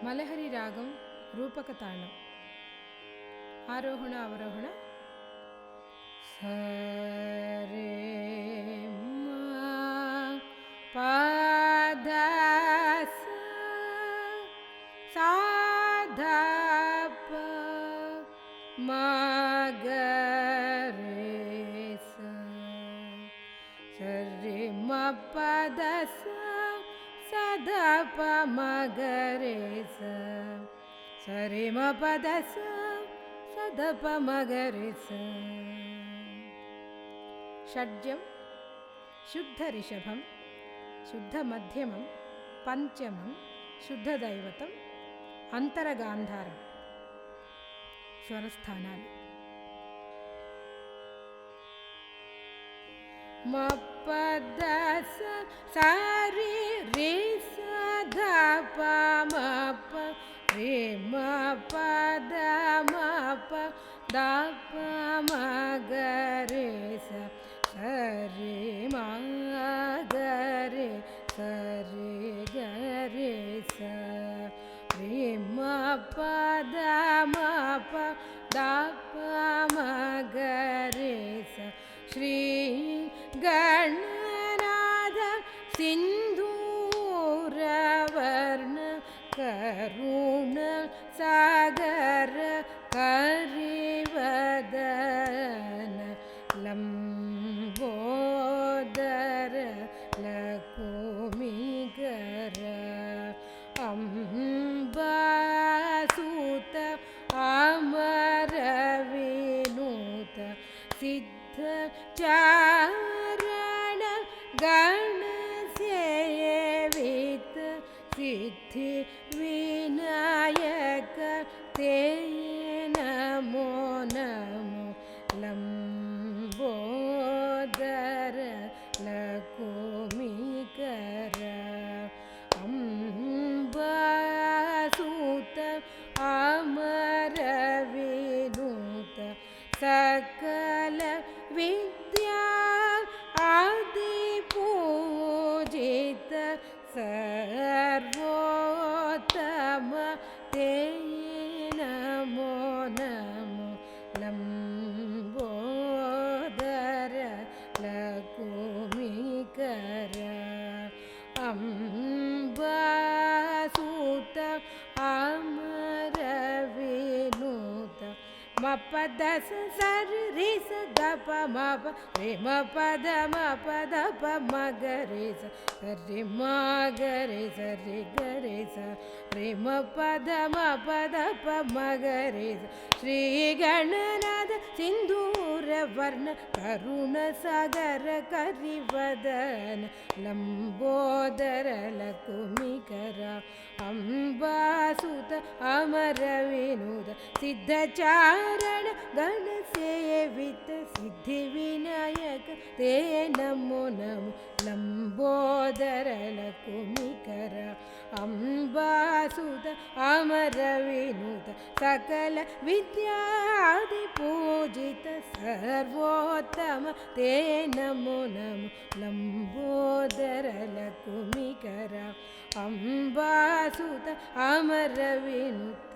మలహరి రాగం రూపక తాళం. ఆరోహణ అవరోహణ. సరే పద సాధ మగరే సరి మ పద సద ప మగరే సరి మ పద సద ప మగరే. షడ్జం శుద్ధ రిషభం, శుద్ధ మధ్యమం, పంచమం, శుద్ధ దైవతం, అంతరగాంధారం. స్వరస్థానాలు మ పద సరి రి స ధ ప మ ప రి మ పద మ ప ద ప మ గ రే స సరి మ గ రే సరి గ రే స రి మ పద మ ప ద ప మ గ రే స. ಶ್ರೀ ಗಣನಾಥ ಸಿಂಧೂರವರ್ಣ ಕರುಣ ಸಾಗರ ಕರಿವದನ ಲಂಬೋದರ ಲಕುಮಿಗರ ಅಂಬಾಸೂತ ಅಮರ ವಿನೂತ ಸಿದ್ಧ ಚಾರಣ ಗಣ ಸೇವಿತ ಸಿದ್ಧಿ ವಿನಾಯಕ ತೇ ನಮೋ ನಮೋ ಲಂಬೋದರ ಲಕುಮಿಕರ ಅಂಬಾಸೂತ ಅಮರ ವಿನೂತ ಸಕಲ ವಿದ್ಯಾ ಆದಿ ಪೂಜಿತ ಸರ್ವೋತ್ತಮ ತೇ ನಮೋ ನಮೋ ಲಂಬೋದರ ಲಕುಮಿಕರ ಅಂಬಾಸೂತ ಅಮರ ವಿನೂತ ಮ ಪದ ಸರಿ ರಿ ಸ ದ ಪ ಮ ಪ ರಿ ಮ ಪದ ಮ ಪದ ಪ ಮ ಗ ರೆ ಸ ಸರಿ ಮ ಗ ರೆ ಸರಿ ಗ ರೆ ಸ ರಿ ಮ ಪದ ಮ ಪದ ಪ ಮ ಗ ರೆ ಸ. ಶ್ರೀ ಗಣನಾಥ ಸಿಂಧೂರ ವರ್ಣ ಕರುಣ ಸಾಗರ ಕರಿವದನ ಲಂಬೋದರ ಲಕುಮಿಕರ ಅಂಬಾಸೂತ ಅಮರ ವಿನೂತ ಸಿದ್ಧ ಚಾರಣ ಗಣ ಸೇವಿತ ಸಿದ್ಧಿ ವಿನಾಯಕ ತೇ ನಮೋ ನಮೋ ಲಂಬೋದರ ಲಕುಮಿಕರ ಅಂಬಾಸೂತ ಅಮರ ವಿನೂತ ಸಕಲ ವಿದ್ಯಾದಿ ಪೂಜಿತ ಸರ್ವೋತ್ತಮ ತೇ ನಮೋ ನಮೋ ಲಂಬೋದರ ಲಕುಮಿಕರ ಅಂಬಾಸೂತ ಅಮರ ವಿನೂತ.